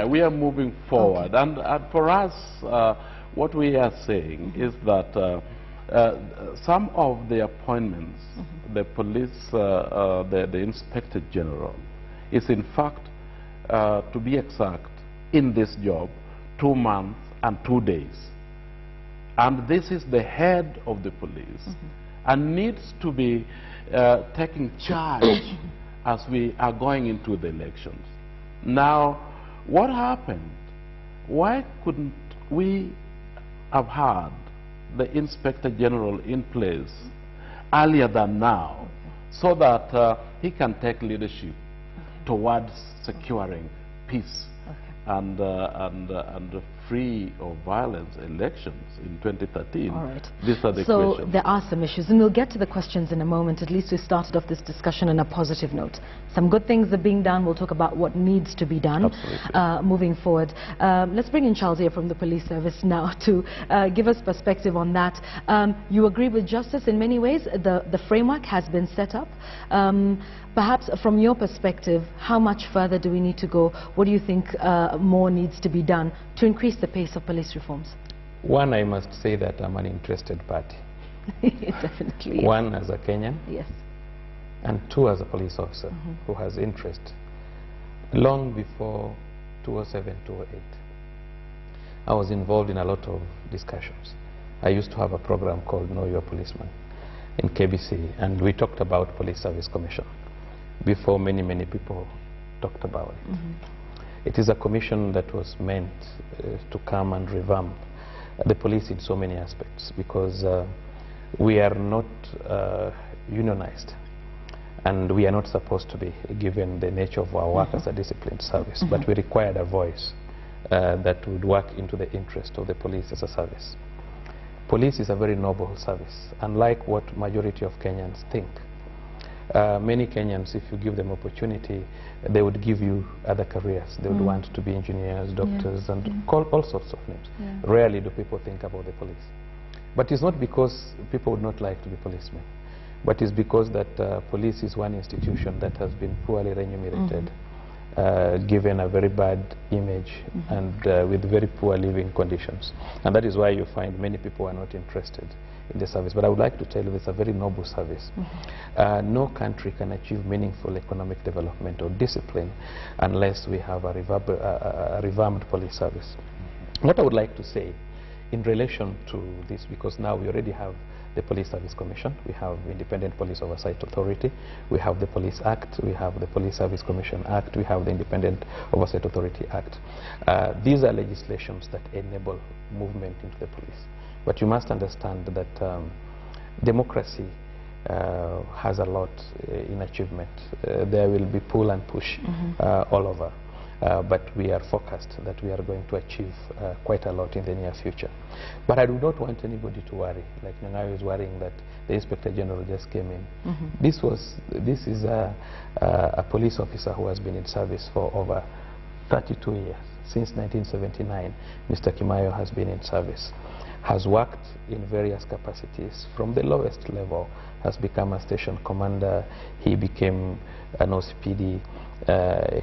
we are moving forward. Okay. And for us, what we are saying is that some of the appointments, the police, the Inspector General, is in fact, to be exact, in this job, 2 months and 2 days. And this is the head of the police and needs to be taking charge as we are going into the elections. Now, what happened? Why couldn't we have had the Inspector General in place earlier than now so that he can take leadership towards securing peace and free of violence elections in 2013. All right. These are the questions. So there are some issues, and we'll get to the questions in a moment. At least we started off this discussion on a positive note. Some good things are being done. We'll talk about what needs to be done moving forward. Let's bring in Charles here from the police service now to give us perspective on that. You agree with Justice in many ways. The framework has been set up. Perhaps from your perspective, how much further do we need to go? What do you think more needs to be done to increase the pace of police reforms? One, I must say that I'm an interested party. Definitely. One, as a Kenyan. Yes. And two, as a police officer who has interest. Long before 2007, 2008, I was involved in a lot of discussions. I used to have a program called Know Your Policeman in KBC, and we talked about Police Service Commission before many people talked about it. It is a commission that was meant to come and revamp the police in so many aspects, because we are not unionized, and we are not supposed to be, given the nature of our work as a disciplined service, but we required a voice that would work into the interest of the police as a service. Police is a very noble service, unlike what majority of Kenyans think. Many Kenyans, if you give them opportunity, they would give you other careers. They would want to be engineers, doctors, and call all sorts of names. Rarely do people think about the police. But it's not because people would not like to be policemen, but it's because that police is one institution that has been poorly remunerated, given a very bad image, and with very poor living conditions. And that is why you find many people are not interested in the service. But I would like to tell you it's a very noble service. No country can achieve meaningful economic development or discipline unless we have a revamped police service. What I would like to say in relation to this, because now we already have the Police Service Commission, we have Independent Police Oversight Authority, we have the Police Act, we have the Police Service Commission Act, we have the Independent Oversight Authority Act. These are legislations that enable movement into the police. But you must understand that democracy has a lot in achievement. There will be pull and push all over. But we are focused that we are going to achieve quite a lot in the near future. But I do not want anybody to worry, like Nyang'aya is worrying that the Inspector General just came in. This is a police officer who has been in service for over 32 years. Since 1979, Mr. Kimayo has been in service, has worked in various capacities. From the lowest level, has become a station commander, he became an OCPD,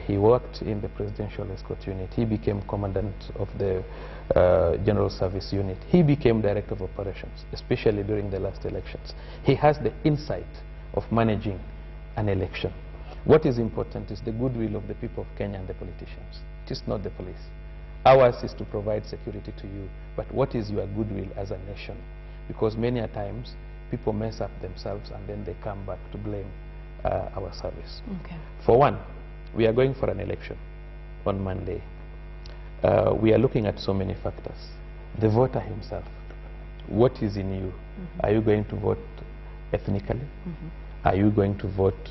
he worked in the Presidential Escort Unit, he became commandant of the General Service Unit, he became Director of Operations, especially during the last elections. He has the insight of managing an election. What is important is the goodwill of the people of Kenya and the politicians. It is not the police. Ours is to provide security to you, but what is your goodwill as a nation? Because many a times people mess up themselves and then they come back to blame our service. For one, we are going for an election on Monday. We are looking at so many factors. The voter himself, what is in you? Are you going to vote ethnically? Are you going to vote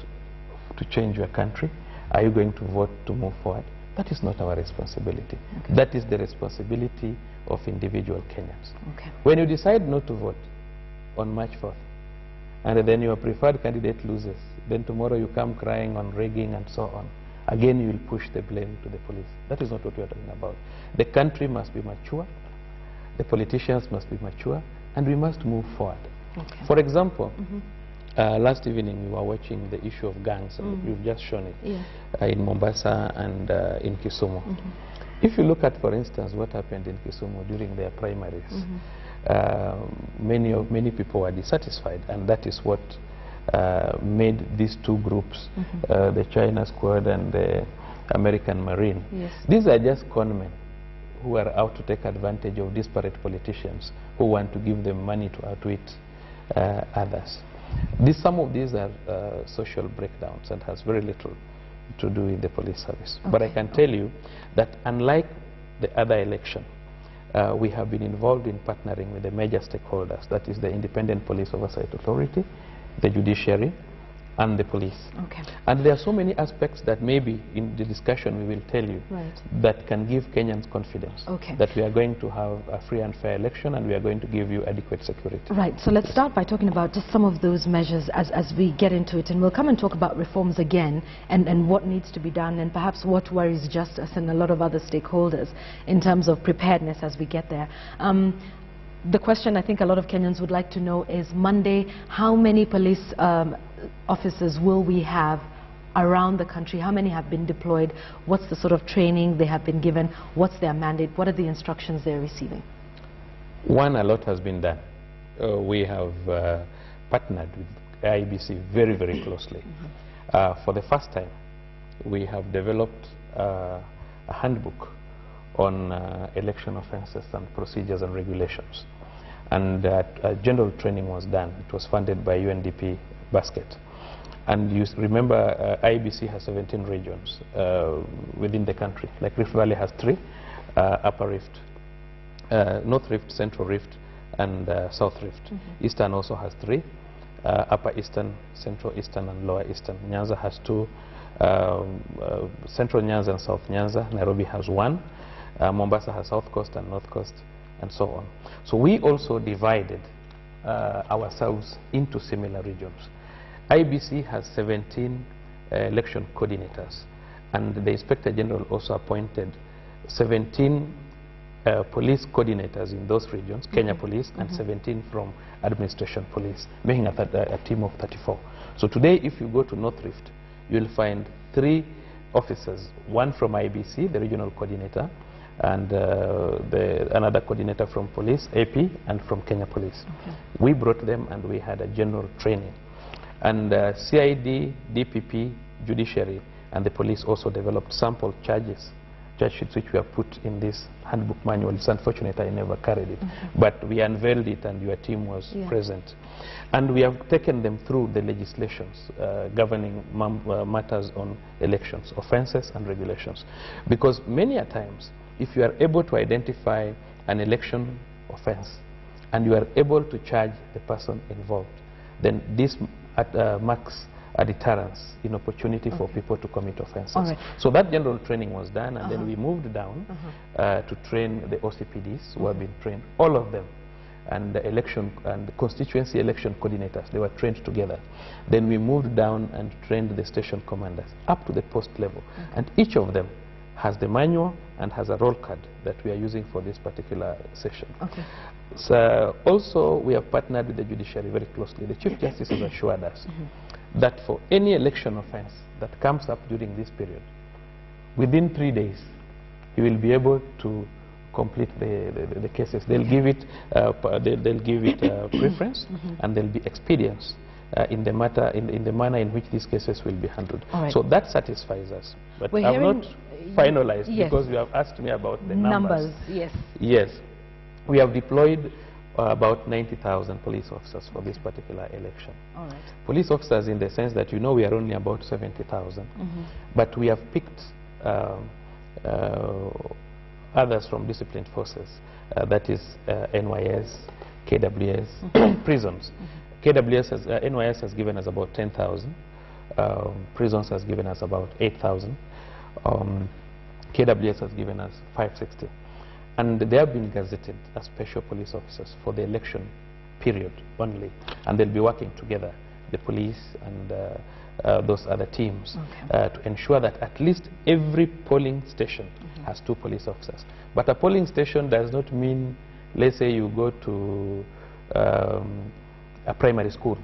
to change your country? Are you going to vote to move forward? That is not our responsibility. That is the responsibility of individual Kenyans. When you decide not to vote on March 4th, and then your preferred candidate loses, then tomorrow you come crying on rigging and so on, again you will push the blame to the police. That is not what we are talking about. The country must be mature, the politicians must be mature, and we must move forward. For example, last evening we were watching the issue of gangs, and you've just shown it in Mombasa and in Kisumu. If you look at, for instance, what happened in Kisumu during their primaries, many people were dissatisfied, and that is what made these two groups, the China Squad and the American Marine. Yes. These are just conmen who are out to take advantage of disparate politicians who want to give them money to outwit others. Some of these are social breakdowns and has very little to do with the police service. Okay. But I can tell you that unlike the other election, we have been involved in partnering with the major stakeholders, that is the Independent Police Oversight Authority, the judiciary, and the police. Okay. And there are so many aspects that maybe in the discussion we will tell you that can give Kenyans confidence that we are going to have a free and fair election and we are going to give you adequate security. Right, so let's start by talking about just some of those measures as we get into it, and we'll come and talk about reforms again and what needs to be done and perhaps what worries Justus and a lot of other stakeholders in terms of preparedness as we get there. The question I think a lot of Kenyans would like to know is, Monday, how many police officers will we have around the country? How many have been deployed? What's the sort of training they have been given? What's their mandate? What are the instructions they're receiving? One, a lot has been done. We have partnered with IEBC very, very closely. For the first time, we have developed a handbook on election offences and procedures and regulations. And general training was done. It was funded by UNDP basket. And you remember IEBC has 17 regions within the country. Like Rift Valley has 3, Upper Rift, North Rift, Central Rift, and South Rift. Eastern also has 3, Upper Eastern, Central Eastern, and Lower Eastern. Nyanza has 2, Central Nyanza and South Nyanza. Nairobi has 1. Mombasa has South Coast and North Coast, and so on. So we also divided ourselves into similar regions. IBC has 17 election coordinators, and the Inspector General also appointed 17 police coordinators in those regions, Kenya Police, and 17 from Administration Police, making a team of 34. So today, if you go to North Rift, you'll find 3 officers, 1 from IBC, the regional coordinator, and another coordinator from police, AP, and from Kenya Police. We brought them and we had a general training. And CID, DPP, judiciary, and the police also developed sample charge sheets which were put in this handbook manual. It's unfortunate I never carried it, but we unveiled it and your team was present. And we have taken them through the legislations governing matters on elections, offences and regulations. Because many a times, if you are able to identify an election offence and you are able to charge the person involved, then this marks a deterrence in opportunity for people to commit offences. So that general training was done, and then we moved down to train the OCPDs who have been trained, all of them, and the election and the constituency election coordinators, they were trained together. Then we moved down and trained the station commanders up to the post level, and each of them has the manual and has a roll card that we are using for this particular session. So also we have partnered with the judiciary very closely. The Chief Justice has assured us that for any election offence that comes up during this period, within 3 days, he will be able to complete the cases. They'll give it, preference, and there'll be expedience in the manner in which these cases will be handled. So that satisfies us. But I've not finalized because you have asked me about the numbers. Yes. We have deployed about 90,000 police officers for this particular election. Police officers in the sense that, you know, we are only about 70,000, but we have picked others from disciplined forces, that is NYS, KWS, prisons. NYS has given us about 10,000, prisons has given us about 8,000, KWS has given us 560. And they have been gazetted as special police officers for the election period only. And they'll be working together, the police and those other teams, to ensure that at least every polling station has 2 police officers. But a polling station does not mean, let's say you go to a primary school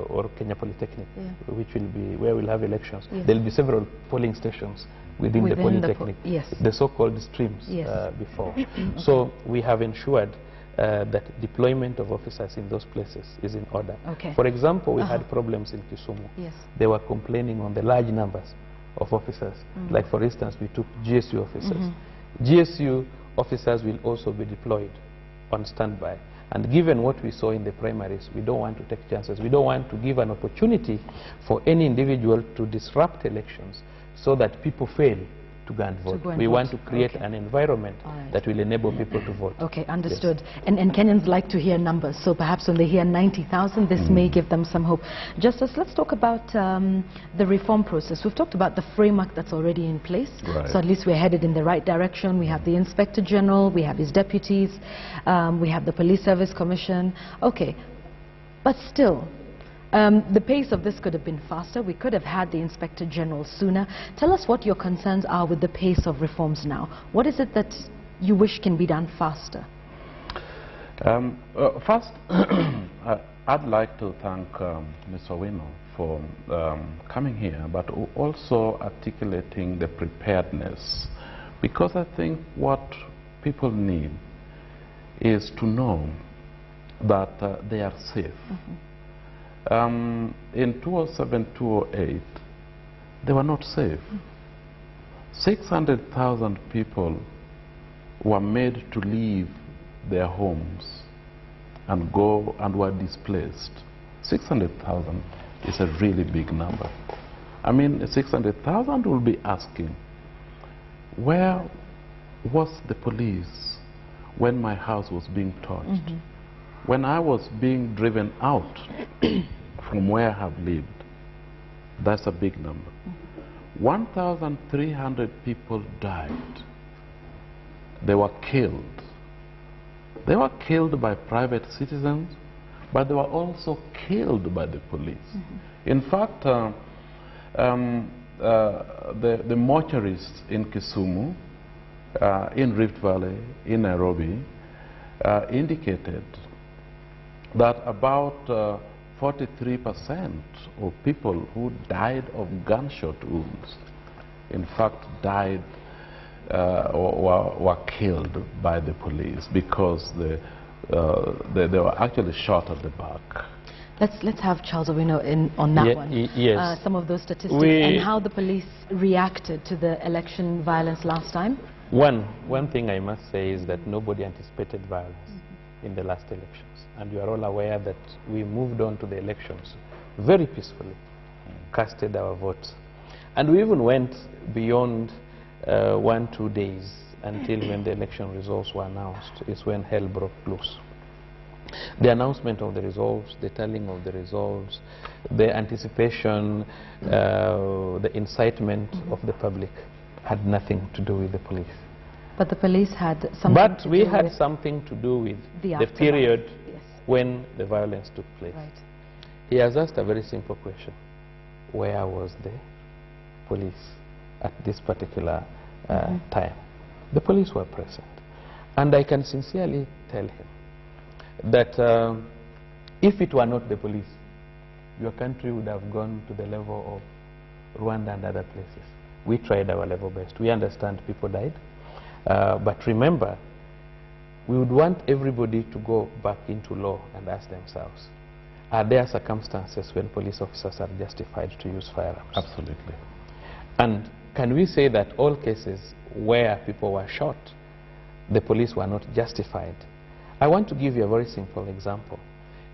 or Kenya Polytechnic, which will be where we'll have elections. There'll be several polling stations within the polytechnic, yes. the so-called streams Yes. before. Okay. So we have ensured that deployment of officers in those places is in order. Okay. For example, we had problems in Kisumu. Yes. They were complaining on the large numbers of officers. Like for instance, we took GSU officers. GSU officers will also be deployed on standby. And given what we saw in the primaries, we don't want to take chances. We don't want to give an opportunity for any individual to disrupt elections so that people fail to go and vote. We want to create an environment that will enable people to vote. Okay, understood. Yes. And Kenyans like to hear numbers, so perhaps when they hear 90,000, this may give them some hope. Justice, let's talk about the reform process. We've talked about the framework that's already in place, so at least we're headed in the right direction. We have the Inspector General, we have his deputies, we have the Police Service Commission. Okay, but still, the pace of this could have been faster. We could have had the Inspector General sooner. Tell us what your concerns are with the pace of reforms now. What is it that you wish can be done faster? First, I'd like to thank Mr. Owino for coming here, but also articulating the preparedness. Because I think what people need is to know that they are safe. In 2007-2008, they were not safe. 600,000 people were made to leave their homes and go and were displaced. 600,000 is a really big number. I mean, 600,000 will be asking, where was the police when my house was being torched? When I was being driven out from where I have lived? That's a big number. 1,300 people died. They were killed. They were killed by private citizens, but they were also killed by the police. In fact, the mortuaries in Kisumu, in Rift Valley, in Nairobi, indicated that about 43% of people who died of gunshot wounds, in fact, died or were killed by the police because they were actually shot at the back. Let's have Charles Owino in on that one. Yes. Some of those statistics and how the police reacted to the election violence last time. One thing I must say is that nobody anticipated violence in the last elections. And you are all aware that we moved on to the elections very peacefully, casted our votes. And we even went beyond 1-2 days until when the election results were announced, is when hell broke loose. The announcement of the results, the telling of the results, the anticipation, the incitement of the public had nothing to do with the police. But the police had something But to we do had with something to do with the period period when the violence took place. He has asked a very simple question. Where was the police at this particular time? The police were present. And I can sincerely tell him that if it were not the police, your country would have gone to the level of Rwanda and other places. We tried our level best. We understand people died. But remember, we would want everybody to go back into law and ask themselves, are there circumstances when police officers are justified to use firearms? Absolutely. And can we say that all cases where people were shot, the police were not justified? I want to give you a very simple example.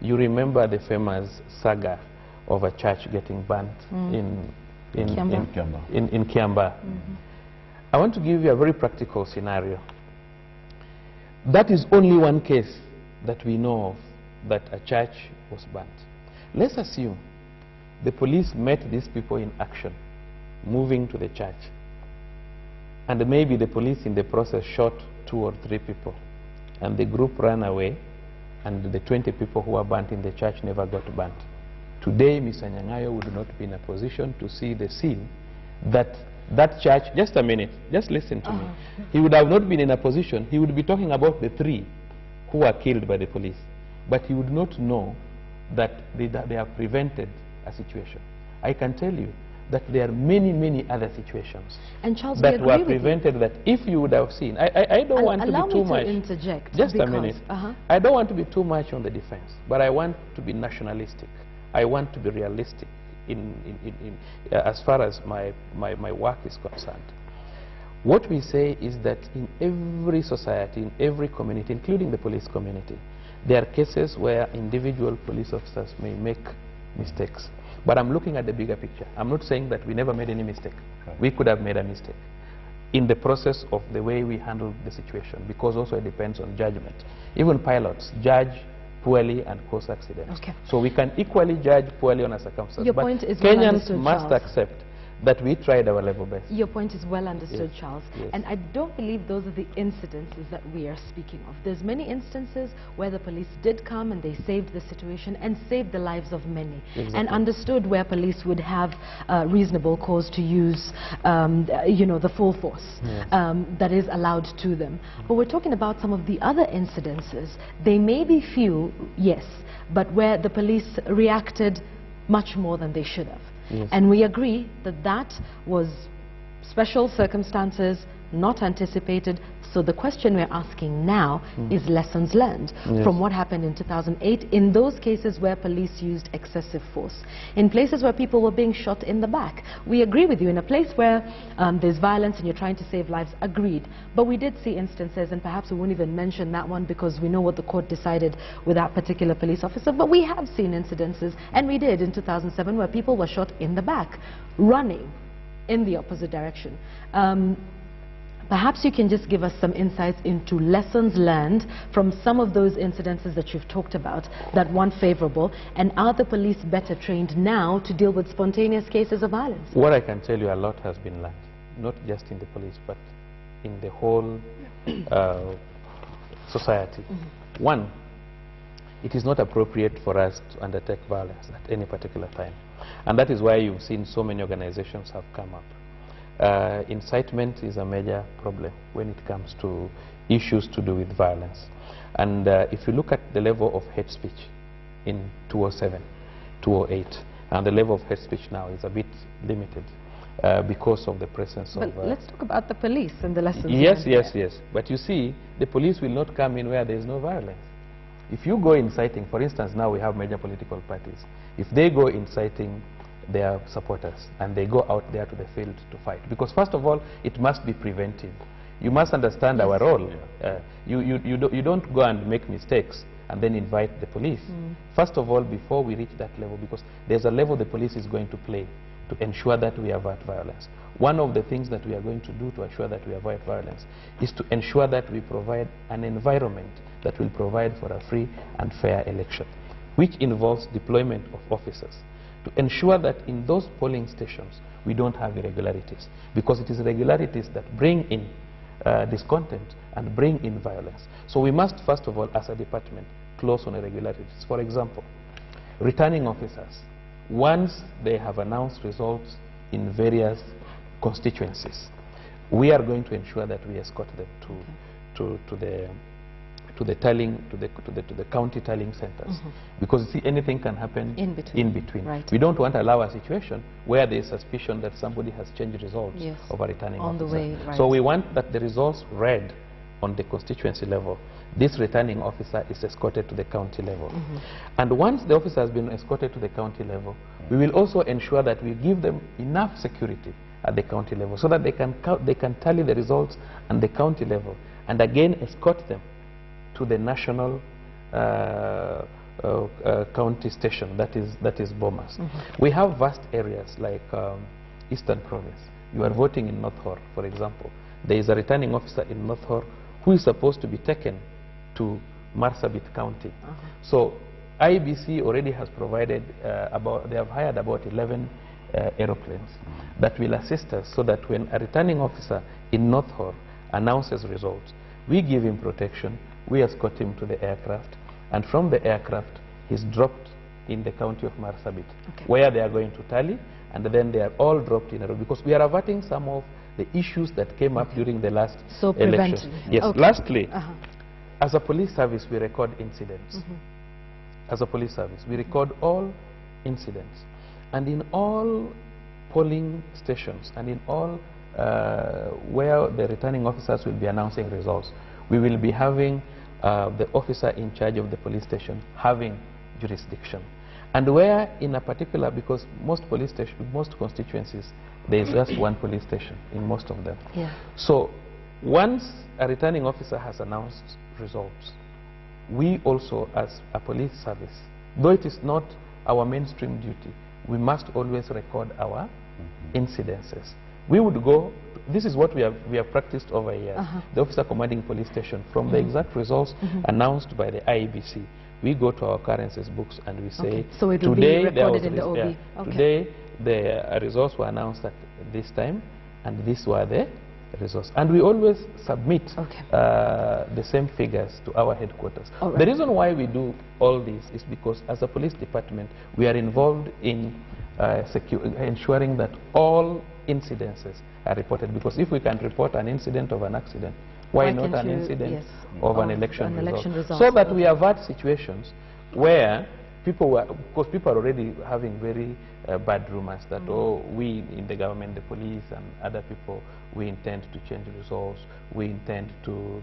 You remember the famous saga of a church getting burnt in Kiamba. I want to give you a very practical scenario. That is only one case that we know of that a church was burnt. Let's assume the police met these people in action, moving to the church. And maybe the police in the process shot 2 or 3 people. And the group ran away, and the 20 people who were burnt in the church never got burnt. Today, Mr. Nyang'aya would not be in a position to see the scene that church, just a minute, just listen to me. He would have not been in a position, he would be talking about the 3 who were killed by the police. But he would not know that they have prevented a situation. I can tell you that there are many, many other situations and Charles, that we were agree prevented that if you would have seen, I don't want to be too much. Allow me to interject. Just a minute. I don't want to be too much on the defense, but I want to be nationalistic. I want to be realistic as far as my work is concerned. What we say is that in every society, in every community, including the police community, there are cases where individual police officers may make mistakes. But I'm looking at the bigger picture. I'm not saying that we never made any mistake. Okay. We could have made a mistake in the process of the way we handled the situation, because also it depends on judgment. Even pilots judge poorly and cause accidents. Okay. So we can equally judge poorly on a circumstance. Your but point is Kenyans well must Charles. Accept that we tried our level best. Your point is well understood, yes. Charles. Yes. And I don't believe those are the incidences that we are speaking of. There's many instances where the police did come and they saved the situation and saved the lives of many. Exactly. And understood where police would have reasonable cause to use, you know, the full force yes. That is allowed to them. But we're talking about some of the other incidences. They may be few, yes, but where the police reacted much more than they should have. Yes. And we agree that that was special circumstances, not anticipated. So the question we're asking now is lessons learned yes. from what happened in 2008 in those cases where police used excessive force. In places where people were being shot in the back. We agree with you. In a place where there's violence and you're trying to save lives, agreed. But we did see instances, and perhaps we won't even mention that one because we know what the court decided with that particular police officer. But we have seen incidences, and we did in 2007, where people were shot in the back, running in the opposite direction. Perhaps you can just give us some insights into lessons learned from some of those incidences that you've talked about that weren't favorable, and are the police better trained now to deal with spontaneous cases of violence? What I can tell you, a lot has been learned, not just in the police, but in the whole society. One, it is not appropriate for us to undertake violence at any particular time. And that is why you've seen so many organizations have come up. Incitement is a major problem when it comes to issues to do with violence. And if you look at the level of hate speech in 2007, 2008, and the level of hate speech now is a bit limited because of the presence of... But let's talk about the police and the lessons yes, learned. Yes. But you see, the police will not come in where there is no violence. If you go inciting, for instance, now we have major political parties. If they go inciting their supporters and they go out there to the field to fight, because first of all it must be preventive. You must understand yes. our role. You don't go and make mistakes and then invite the police. First of all, before we reach that level, because there's a level the police is going to play to ensure that we avert violence. One of the things that we are going to do to ensure that we avoid violence is to ensure that we provide an environment that will provide for a free and fair election, which involves deployment of officers to ensure that in those polling stations we don't have irregularities, because it is irregularities that bring in discontent and bring in violence. So we must first of all, as a department, close on irregularities. For example, returning officers, once they have announced results in various constituencies, we are going to ensure that we escort them to the county tallying centers, because you see, anything can happen in between. Right. We don't want to allow a situation where there is suspicion that somebody has changed results yes. of a returning officer. The way, right. So we want that the results read on the constituency level, this returning officer is escorted to the county level. And once the officer has been escorted to the county level, we will also ensure that we give them enough security at the county level so that they can tally the results at the county level, and again escort them to the national county station, that is Bomas. We have vast areas like Eastern Province. You are voting in North Horr, for example. There is a returning officer in North Horr who is supposed to be taken to Marsabit County. So IBC already has provided they have hired about 11 aeroplanes that will assist us, so that when a returning officer in North Horr announces results, we give him protection, we escort him to the aircraft, and from the aircraft he's dropped in the county of Marsabit, where they are going to tally, and then they are all dropped in a row, because we are averting some of the issues that came up during the last election. Yes. Lastly, as a police service, we record incidents. As a police service, we record all incidents, and in all polling stations and in all where the returning officers will be announcing results, we will be having the officer in charge of the police station having jurisdiction. And where in a particular, because most police stations, most constituencies, there is just one police station in most of them. Yeah. So once a returning officer has announced results, we also as a police service, though it is not our mainstream duty, we must always record our incidences. We would go, this is what we have practiced over years, the officer commanding police station, from the exact results announced by the IEBC, we go to our occurrences books and we say, so it will be recorded in the OB. Today the results were announced at this time and these were the results. And we always submit the same figures to our headquarters. Right. The reason why we do all this is because as a police department, we are involved in ensuring that all incidences are reported, because if we can report an incident of an accident, why not an incident of an election result? So that we avert situations where people were, because people are already having very bad rumors that, oh, we in the government, the police and other people, we intend to change results, we intend to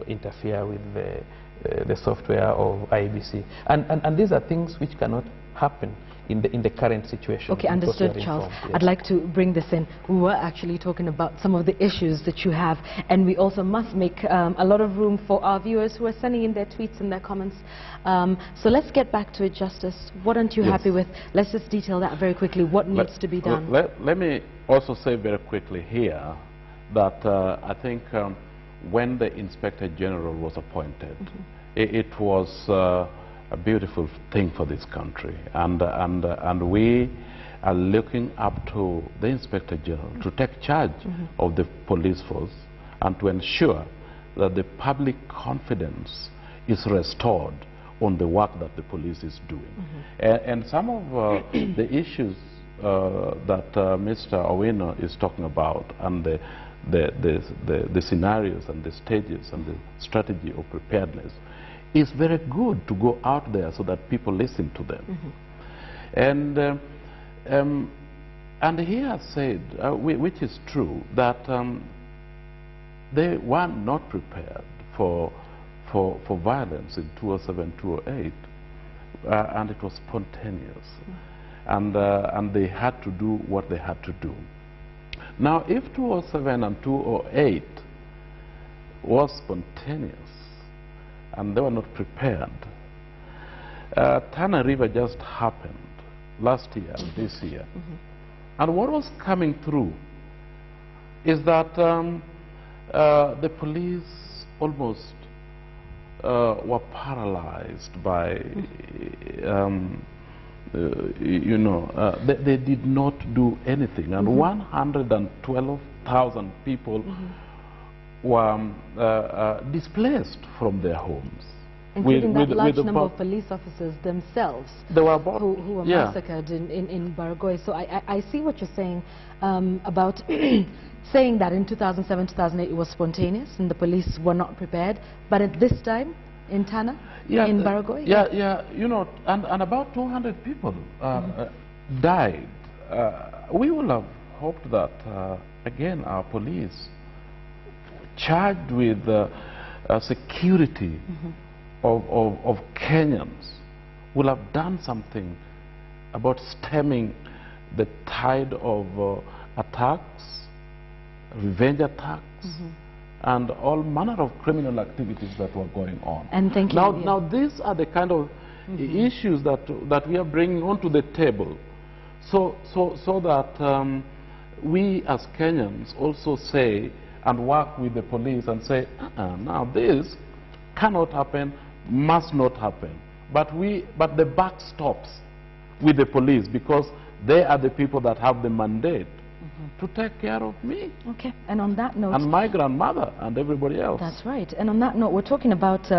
interfere with the software of IEBC. And these are things which cannot happen in the current situation. Okay, understood, Charles. Yes. I'd like to bring this in. We were actually talking about some of the issues that you have, and we also must make a lot of room for our viewers who are sending in their tweets and their comments. So let's get back to it, Justice. What aren't you happy with? Let's just detail that very quickly. What needs to be done? Let me also say very quickly here that I think when the Inspector General was appointed, it was a beautiful thing for this country, and we are looking up to the Inspector General to take charge of the police force and to ensure that the public confidence is restored on the work that the police is doing. And some of the issues that Mr. Owino is talking about, and the scenarios and the stages and the strategy of preparedness, it's very good to go out there so that people listen to them. And he has said, which is true, that they were not prepared for violence in 2007, 2008, and it was spontaneous. And they had to do what they had to do. Now, if 2007 and 2008 was spontaneous, and they were not prepared, Tana River just happened last year, this year. And what was coming through is that the police almost were paralyzed by, you know, they did not do anything. And 112,000 people were displaced from their homes. Including that large number of police officers themselves there were about, who were massacred in Baragoy. So I see what you're saying about saying that in 2007, 2008 it was spontaneous and the police were not prepared. But at this time, in Tana, in Baragoy? You know, and about 200 people died. We would have hoped that, again, our police, charged with security of Kenyans, will have done something about stemming the tide of attacks, revenge attacks, and all manner of criminal activities that were going on. And thank you. Now these are the kind of issues that we are bringing onto the table, so that we as Kenyans also say and work with the police and say, now this cannot happen, must not happen. But the buck stops with the police, because they are the people that have the mandate to take care of me. Okay, and on that note... And my grandmother and everybody else. That's right. And on that note, we're talking about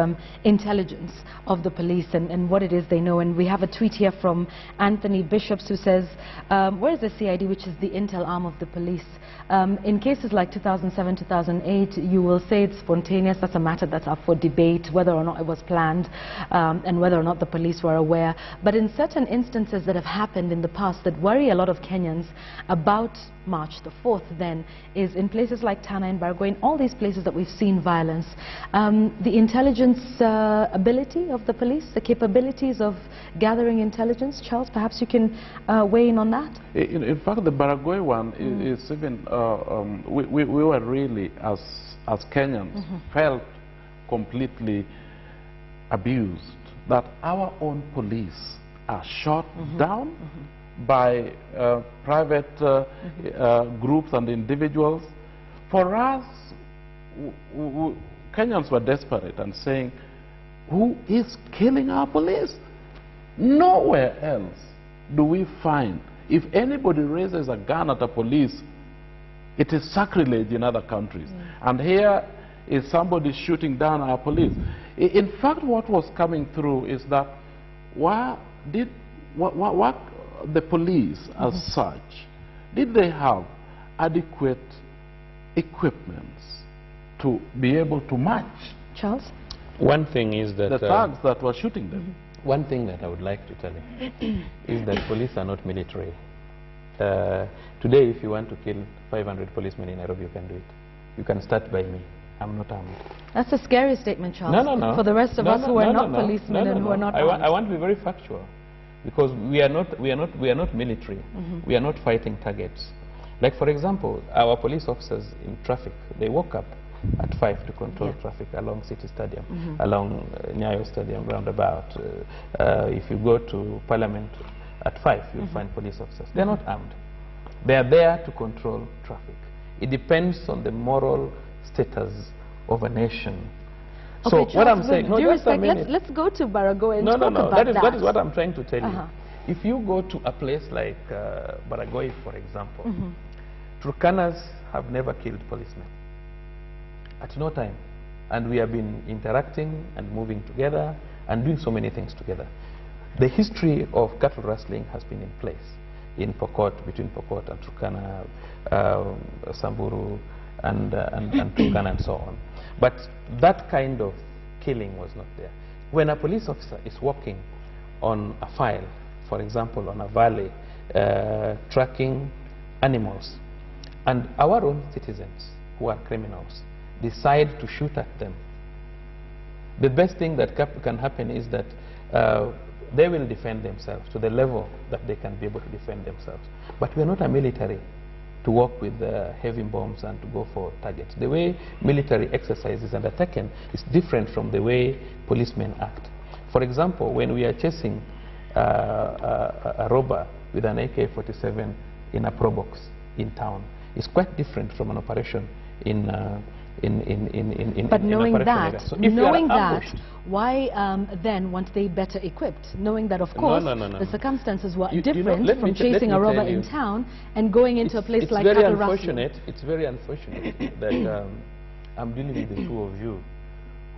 intelligence of the police and what it is they know. And we have a tweet here from Anthony Bishops who says, where is the CID, which is the intel arm of the police? In cases like 2007, 2008, you will say it's spontaneous. That's a matter that's up for debate, whether or not it was planned and whether or not the police were aware. But in certain instances that have happened in the past that worry a lot of Kenyans about March the 4th then is in places like Tana and Baragoa, in all these places that we've seen violence, the intelligence ability of the police, the capabilities of gathering intelligence. Charles, perhaps you can weigh in on that? In fact, the Baragoa one is even, we were really, as Kenyans, felt completely abused that our own police are shot down by private groups and individuals. For us, Kenyans were desperate and saying, who is killing our police? Nowhere else do we find, if anybody raises a gun at a police, it is sacrilege in other countries. And here is somebody shooting down our police. In fact, what was coming through is that what the police as such, did they have adequate equipments to be able to match Charles? One thing is that the thugs that were shooting them? One thing that I would like to tell you is that police are not military. Today, if you want to kill 500 policemen in Nairobi, you can do it. You can start by me. I'm not armed. That's a scary statement, Charles. No. For the rest of us who are not policemen and who are not armed. I want to be very factual, because we are not military. We are not fighting targets. Like, for example, our police officers in traffic, they woke up at 5 to control traffic along City Stadium, along Nyayo Stadium roundabout. If you go to Parliament at 5, you'll find police officers. They're not armed. They are there to control traffic. It depends on the moral status of a nation. Okay, so Charles, what I'm saying, no, just a minute. Let's go to Baragoa and talk about that is what I'm trying to tell you. If you go to a place like Baragoa, for example, Turkanas have never killed policemen. At no time. And we have been interacting and moving together and doing so many things together. The history of cattle rustling has been in place in Pokot, between Pokot and Turkana, Samburu, and Turkana and so on. But that kind of killing was not there. When a police officer is working on a file, for example, on a valley, tracking animals, and our own citizens who are criminals decide to shoot at them, the best thing that can happen is that they will defend themselves to the level that they can be able to defend themselves. But we are not a military to work with heavy bombs and to go for targets. The way military exercise is undertaken is different from the way policemen act. For example, when we are chasing a robber with an AK-47 in a pro box in town, it's quite different from an operation but knowing that, so why then weren't they better equipped? Knowing that, of course, the circumstances were different from chasing a robber in town and going into a place like cattle rustling. It's very unfortunate that I'm dealing with the two of you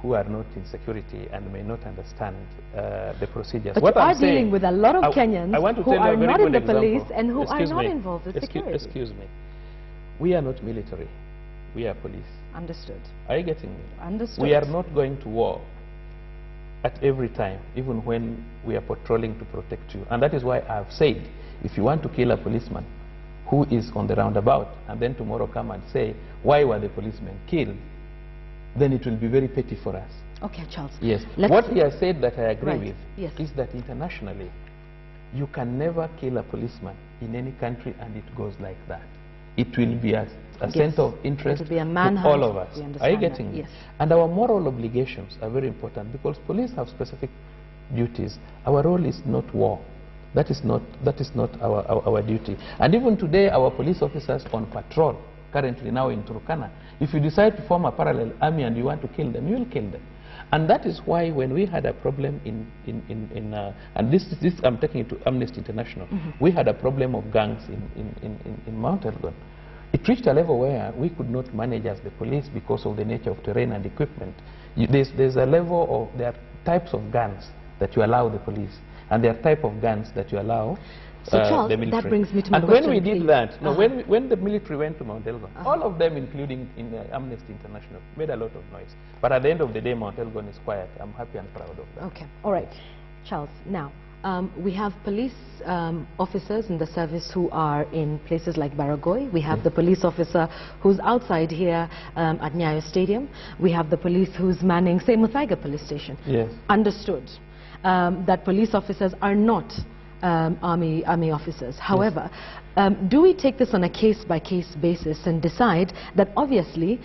who are not in security and may not understand the procedures. But you are dealing with a lot of Kenyans who are not in the police and who are not involved with security. Excuse me. We are not military. We are police. Understood. Are you getting me? Understood. We are not going to war at every time, even when we are patrolling to protect you. And that is why I've said, if you want to kill a policeman who is on the roundabout, and then tomorrow come and say, why were the policemen killed, then it will be very petty for us. Okay, Charles. Yes. What he has said that I agree with is that internationally, you can never kill a policeman in any country and it goes like that. It will be a sense of interest to all of us. Are you getting me? Yes. And our moral obligations are very important because police have specific duties. Our role is not war. That is not our duty. And even today, our police officers on patrol currently now in Turkana. If you decide to form a parallel army and you want to kill them, you will kill them. And that is why when we had a problem and this I'm taking it to Amnesty International, we had a problem of gangs in Mount Elgon. It reached a level where we could not manage as the police because of the nature of terrain and equipment. There's a level of, there are types of guns that you allow the police, and there are type of guns that you allow Charles, the military. that brings me to my and question, when we did please. that, no, when the military went to Mount Elgon, all of them, including in Amnesty International, made a lot of noise. But at the end of the day, Mount Elgon is quiet. I'm happy and proud of that. Okay, all right. Charles, now, we have police officers in the service who are in places like Baragoy. We have the police officer who's outside here at Nyayo Stadium. We have the police who's manning, say, Muthaiga police station. Yes. Understood that police officers are not army officers. However, do we take this on a case-by-case basis and decide that obviously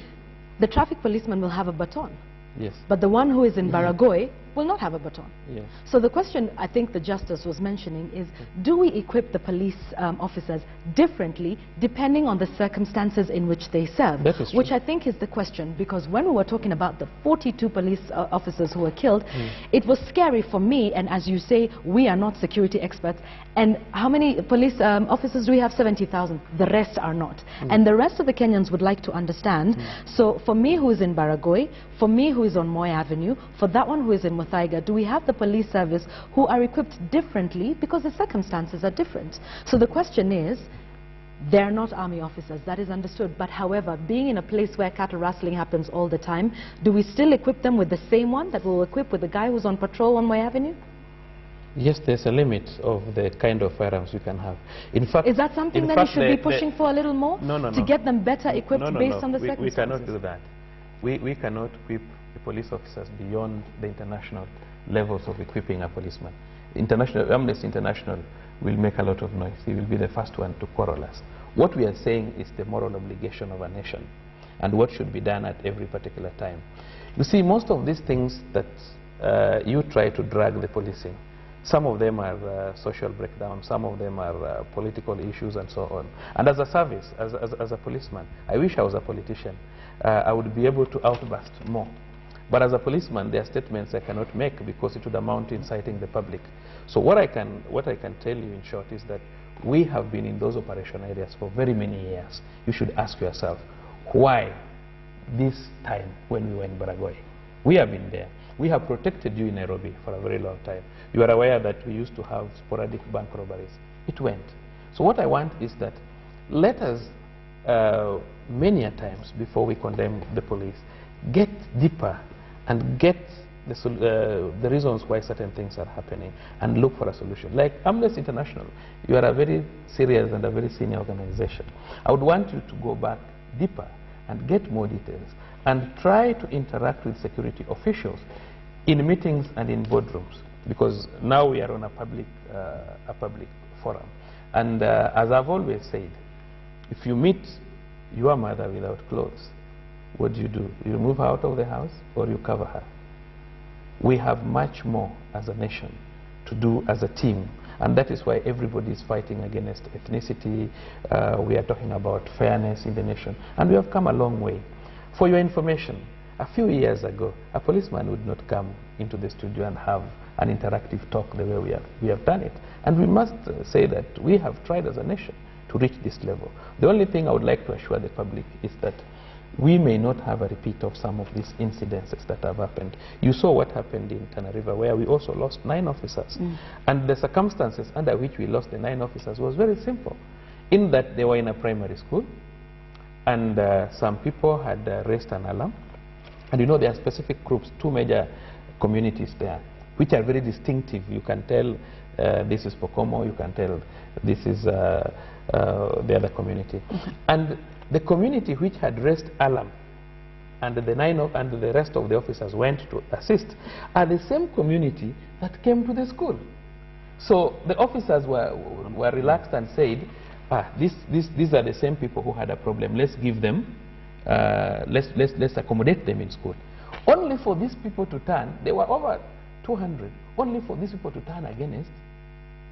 the traffic policeman will have a baton? Yes. But the one who is in Baragoy will not have a baton. Yes. So the question I think the Justice was mentioning is, do we equip the police officers differently depending on the circumstances in which they serve? That is true. Which I think is the question, because when we were talking about the 42 police officers who were killed, it was scary for me, and as you say, we are not security experts, and how many police officers do we have? 70,000. The rest are not. And the rest of the Kenyans would like to understand, so for me who is in Baragoy, for me who is on Moy Avenue, for that one who is in Muthaiga, do we have the police service who are equipped differently because the circumstances are different? So the question is, they're not army officers, that is understood, but however, being in a place where cattle rustling happens all the time, do we still equip them with the same one that we'll equip with the guy who's on patrol on Moy Avenue? Yes, there's a limit of the kind of firearms you can have. In fact, is that something that we should be pushing for a little more? No. To get them better equipped based on the circumstances? We cannot do that. We cannot equip the police officers beyond the international levels of equipping a policeman. Amnesty International will make a lot of noise. He will be the first one to quarrel us. What we are saying is the moral obligation of a nation and what should be done at every particular time. You see, most of these things that you try to drag the policing, some of them are social breakdowns, some of them are political issues and so on. And as a service, as a policeman, I wish I was a politician. I would be able to outburst more. But as a policeman, there are statements I cannot make because it would amount to inciting the public. So what I can tell you in short is that we have been in those operation areas for very many years. You should ask yourself, why this time when we were in Baragoy? We have been there. We have protected you in Nairobi for a very long time. You are aware that we used to have sporadic bank robberies. It went. So what I want is that let us, many a times before we condemn the police, get deeper and get the reasons why certain things are happening and look for a solution. Like Amnesty International, you are a very serious and a very senior organization. I would want you to go back deeper and get more details and try to interact with security officials in meetings and in boardrooms, because now we are on a public forum. And as I've always said, if you meet your mother without clothes, what do? You move her out of the house or you cover her? We have much more as a nation to do as a team, and that is why everybody is fighting against ethnicity. We are talking about fairness in the nation, and we have come a long way. For your information, a few years ago, a policeman would not come into the studio and have an interactive talk the way we have done it. And we must say that we have tried as a nation to reach this level. The only thing I would like to assure the public is that we may not have a repeat of some of these incidences that have happened. You saw what happened in Tana River, where we also lost 9 officers. And the circumstances under which we lost the 9 officers was very simple, in that they were in a primary school, and some people had raised an alarm. And you know, there are specific groups, 2 major communities there, which are very distinctive. You can tell this is Pokomo, you can tell this is the other community. And the community which had raised alarm and the rest of the officers went to assist are the same community that came to the school. So the officers were relaxed and said, these are the same people who had a problem. Let's give them, let's accommodate them in school. Only for these people to turn, there were over 200, only for these people to turn against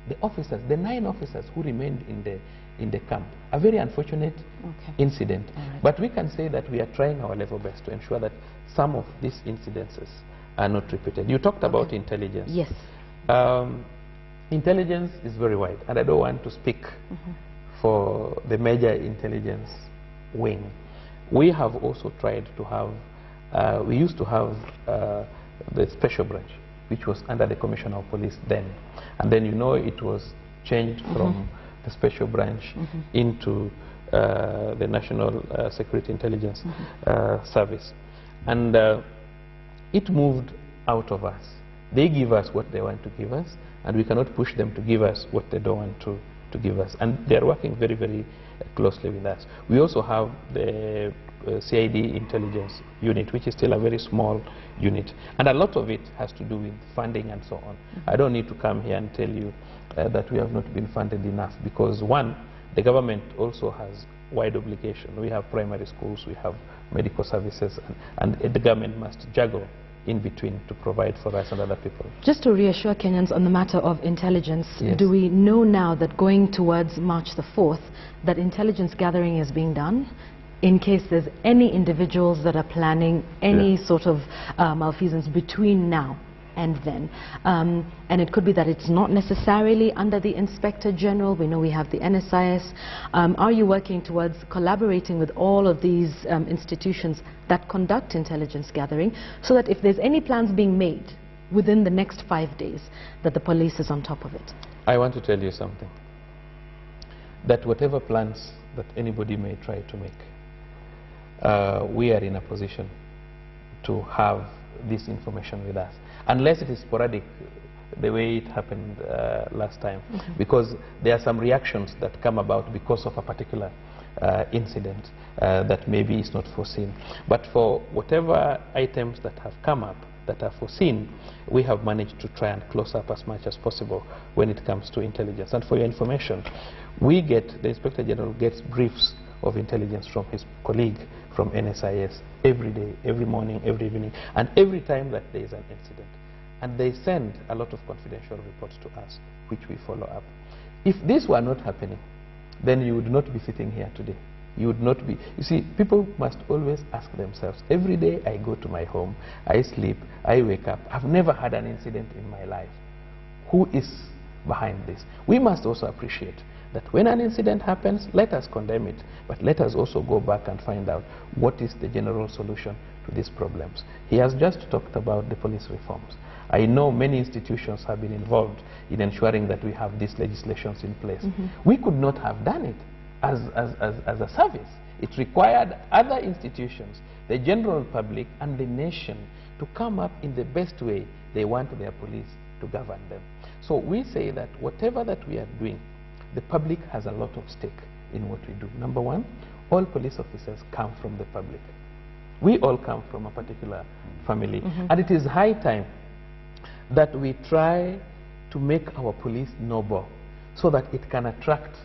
the officers, the 9 officers who remained in the camp. A very unfortunate incident. But we can say that we are trying our level best to ensure that some of these incidences are not repeated. You talked about intelligence. Yes. Intelligence is very wide, and I don't want to speak for the major intelligence wing. We have also tried to have, we used to have the special branch, which was under the Commissioner of Police then. And then, you know, it was changed from the special branch into the National Security Intelligence Service. And it moved out of us. They give us what they want to give us, and we cannot push them to give us what they don't want to give us. And they're working very, very closely with us. We also have the CID intelligence unit, which is still a very small unit. And a lot of it has to do with funding and so on. I don't need to come here and tell you that we have not been funded enough, because one, the government also has wide obligation. We have primary schools, we have medical services, and the government must juggle in between to provide for us and other people. Just to reassure Kenyans on the matter of intelligence, Yes. do we know now that going towards March the 4th, that intelligence gathering is being done in case there's any individuals that are planning any sort of malfeasance between now and then? And it could be that it's not necessarily under the Inspector General. We know we have the NSIS. Are you working towards collaborating with all of these institutions that conduct intelligence gathering, so that if there's any plans being made within the next 5 days, that the police is on top of it? I want to tell you something, that whatever plans that anybody may try to make, we are in a position to have this information with us, unless it is sporadic, the way it happened last time, because there are some reactions that come about because of a particular incident that maybe is not foreseen. But for whatever items that have come up that are foreseen, we have managed to try and close up as much as possible when it comes to intelligence. And for your information, the Inspector General gets briefs of intelligence from his colleague from NSIS every day, every morning, every evening, and every time that there is an incident. And they send a lot of confidential reports to us, which we follow up. If this were not happening, then you would not be sitting here today. You would not be. You see, people must always ask themselves, every day I go to my home, I sleep, I wake up, I've never had an incident in my life. Who is behind this? We must also appreciate that when an incident happens, let us condemn it, but let us also go back and find out what is the general solution to these problems. He has just talked about the police reforms. I know many institutions have been involved in ensuring that we have these legislations in place. We could not have done it as a service. It required other institutions, the general public and the nation, to come up in the best way they want their police to govern them. So we say that whatever that we are doing, the public has a lot of stake in what we do. Number one, all police officers come from the public. We all come from a particular family. And it is high time that we try to make our police noble, so that it can attract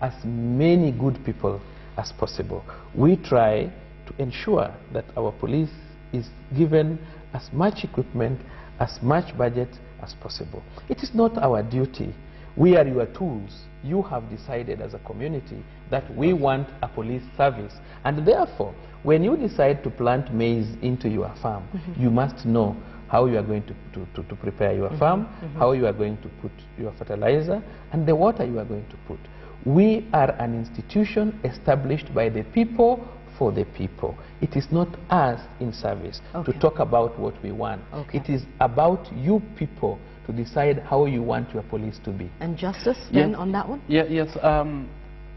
as many good people as possible. We try to ensure that our police is given as much equipment, as much budget as possible. It is not our duty. We are your tools. You have decided as a community that we want a police service, and therefore when you decide to plant maize into your farm, you must know how you are going to prepare your farm, how you are going to put your fertilizer, and the water you are going to put. We are an institution established by the people for the people. It is not us in service to talk about what we want. It is about you people to decide how you want your police to be. And Justice, then on that one? Yes,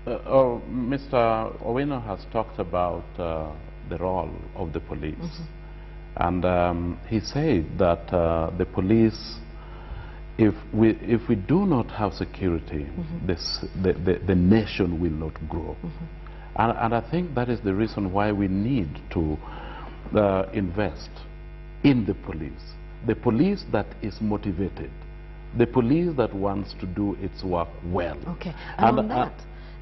Mr. Owino has talked about the role of the police. And he said that the police, if we do not have security, the nation will not grow. And I think that is the reason why we need to invest in the police that is motivated, the police that wants to do its work well. And on that,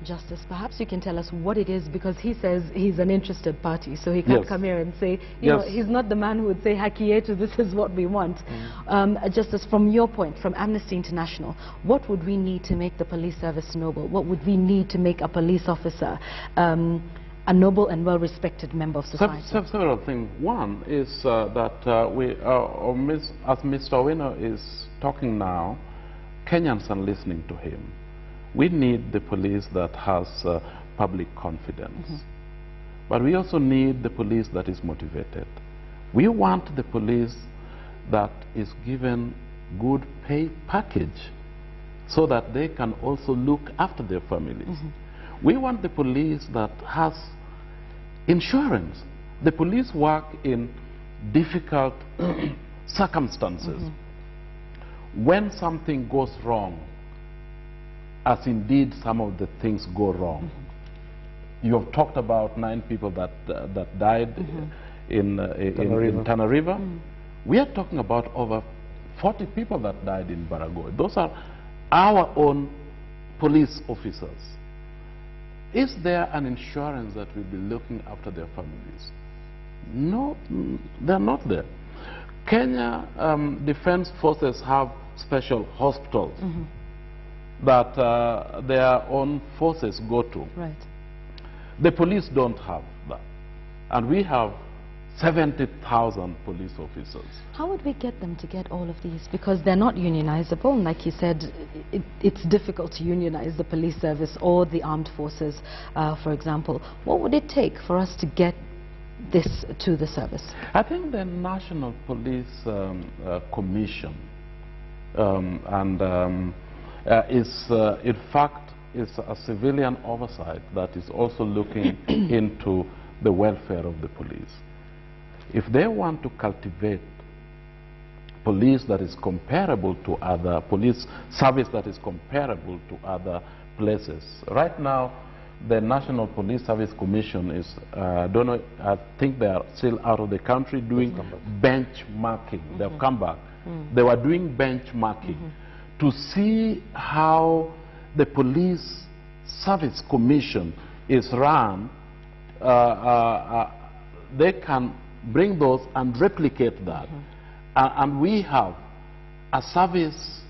Justice, perhaps you can tell us what it is, because he says he's an interested party, so he can't come here and say, you know, he's not the man who would say, Hakietu, this is what we want. Justice, from your point, from Amnesty International, what would we need to make the police service noble? What would we need to make a police officer a noble and well-respected member of society? Several things. One is that as Mr. Owino is talking now, Kenyans are listening to him. We need the police that has public confidence. But we also need the police that is motivated. We want the police that is given good pay package so that they can also look after their families. We want the police that has insurance. The police work in difficult circumstances. When something goes wrong, as indeed some of the things go wrong, you have talked about 9 people that died in Tana River. We are talking about over 40 people that died in Baragoy. Those are our own police officers. Is there an insurance that will be looking after their families? No, they're not there. Kenya Defense Forces have special hospitals that their own forces go to. Right. The police don't have that. And we have 70,000 police officers. How would we get them to get all of these? Because they're not unionizable, and like you said, it's difficult to unionize the police service or the armed forces, for example. What would it take for us to get this to the service? I think the National Police Commission in fact, is a civilian oversight that is also looking into the welfare of the police. If they want to cultivate police that is comparable to other police service that is comparable to other places. Right now, the National Police Service Commission is, don't know, I think they are still out of the country doing benchmarking. They've come back. They were doing benchmarking to see how the Police Service Commission is run. They can bring those and replicate that. And we have a service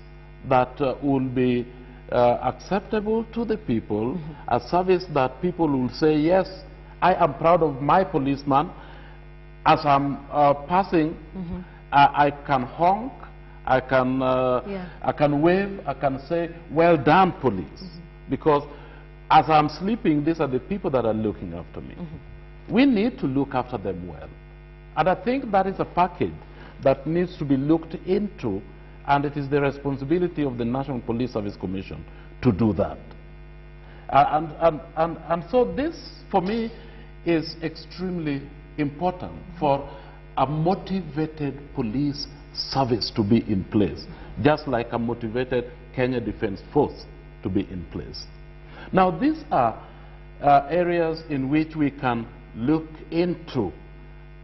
that will be acceptable to the people, a service that people will say, yes, I am proud of my policeman. As I'm passing, I can honk, I can wave, I can say, well done, police. Because as I'm sleeping, these are the people that are looking after me. We need to look after them well. And I think that is a package that needs to be looked into, and it is the responsibility of the National Police Service Commission to do that. And so this, for me, is extremely important for a motivated police service to be in place, just like a motivated Kenya Defense Force to be in place. Now, these are areas in which we can look into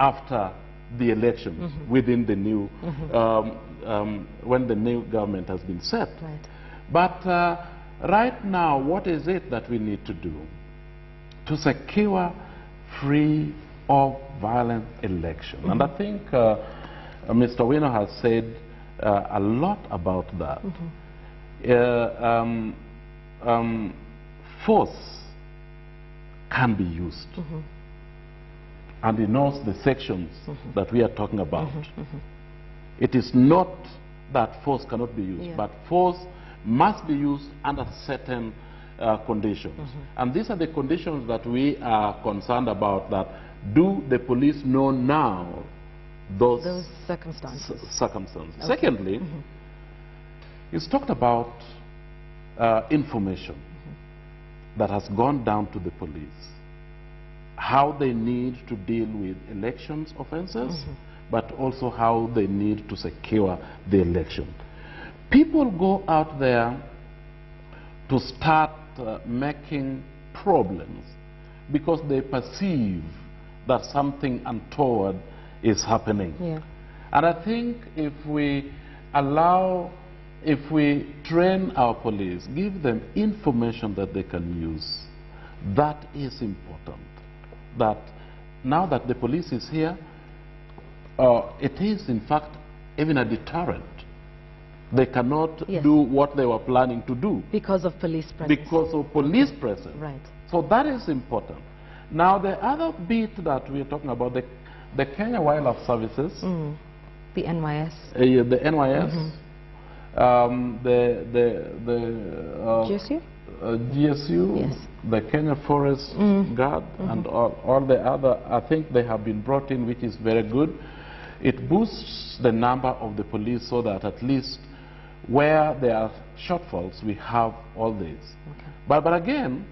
after the election, within the new, when the new government has been set. Right. But right now, what is it that we need to do to secure free of violent election? And I think Mr. Owino has said a lot about that. Force can be used. And he knows the sections that we are talking about. It is not that force cannot be used, but force must be used under certain conditions. And these are the conditions that we are concerned about, that do the police know now those circumstances? Okay. Secondly, he's talked about information that has gone down to the police, how they need to deal with elections offenses, but also how they need to secure the election. People go out there to start making problems because they perceive that something untoward is happening. And I think if we allow if we train our police, give them information that they can use, that is important. That now that the police is here, it is in fact even a deterrent. They cannot do what they were planning to do. Because of police presence. Because of police presence. Right. So that is important. Now the other bit that we're talking about, the Kenya Wildlife Services. The NYS. The NYS. GSU? GSU, yes. The Kenya Forest Guard, and all the other, I think they have been brought in, which is very good. It boosts the number of the police so that at least where there are shortfalls, we have all these. Okay. But again,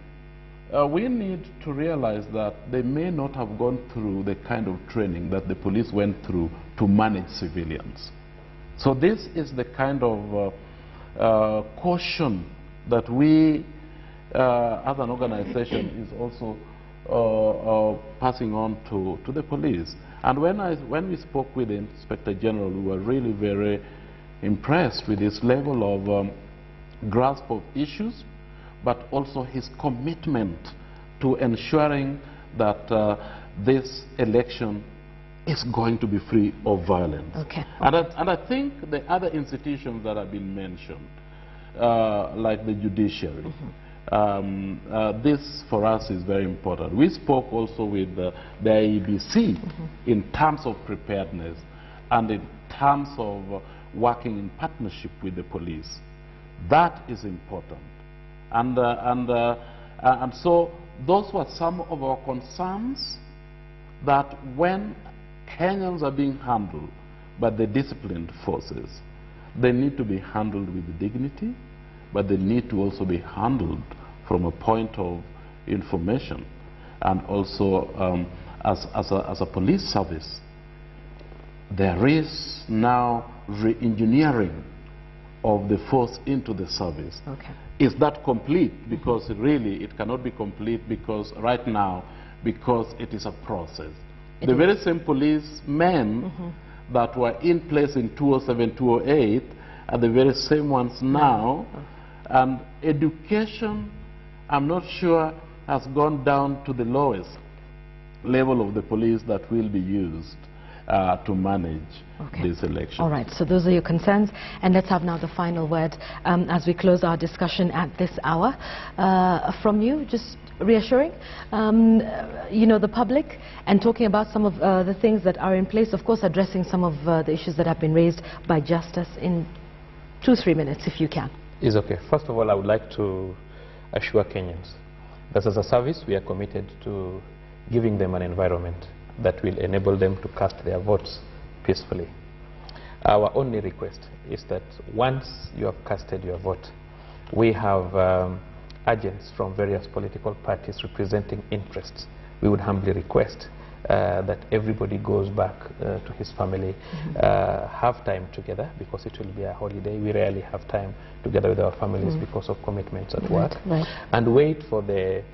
we need to realize that they may not have gone through the kind of training that the police went through to manage civilians. So this is the kind of caution that we, as an organization, is also passing on to the police. And when we spoke with the Inspector General, we were really very impressed with his level of grasp of issues, but also his commitment to ensuring that this election is going to be free of violence. Okay. And I think the other institutions that have been mentioned, like the judiciary, this for us is very important. We spoke also with the IEBC in terms of preparedness and in terms of working in partnership with the police. That is important. And so those were some of our concerns, that when Kenyans are being handled by the disciplined forces, they need to be handled with dignity, but they need to also be handled from a point of information. And also as a police service, there is now re-engineering of the force into the service. Okay. Is that complete? Because really it cannot be complete because right now, because it is a process. The very same policemen that were in place in 2007, 2008 are the very same ones now. And education, I'm not sure, has gone down to the lowest level of the police that will be used to manage this election. All right, so those are your concerns. And let's have now the final word as we close our discussion at this hour. From you, just reassuring, you know, the public, and talking about some of the things that are in place, of course addressing some of the issues that have been raised by Justus in 2-3 minutes, if you can. Is okay. First of all, I would like to assure Kenyans that as a service, we are committed to giving them an environment that will enable them to cast their votes peacefully. Our only request is that once you have casted your vote, we have agents from various political parties representing interests. We would humbly request that everybody goes back to his family, have time together, because it will be a holiday. We rarely have time together with our families because of commitments at work, and wait for the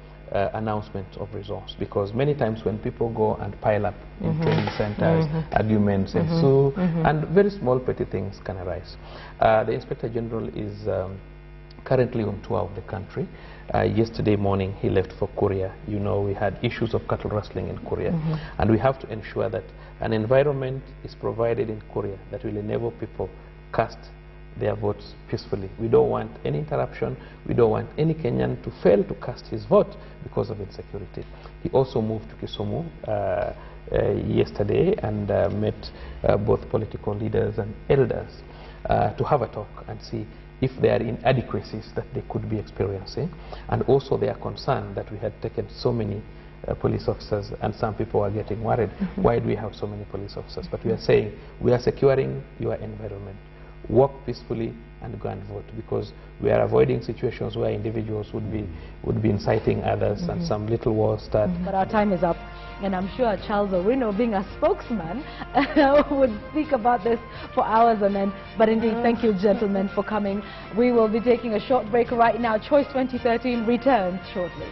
announcement of results, because many times when people go and pile up in training centers, arguments ensue, and very small petty things can arise. The Inspector General is currently on tour of the country. Yesterday morning he left for Korea. You know, we had issues of cattle rustling in Korea, and we have to ensure that an environment is provided in Korea that will enable people cast their votes peacefully. We don't want any interruption. We don't want any Kenyan to fail to cast his vote because of insecurity. He also moved to Kisumu yesterday and met both political leaders and elders to have a talk and see if there are inadequacies that they could be experiencing, and also they are concerned that we had taken so many police officers and some people are getting worried, why do we have so many police officers? But we are saying we are securing your environment. Walk peacefully and go and vote, because we are avoiding situations where individuals would be inciting others and some little war start. But our time is up, and I'm sure Charles Owino, being a spokesman, would speak about this for hours on end. But indeed, thank you, gentlemen, for coming. We will be taking a short break right now. Choice 2013 returns shortly.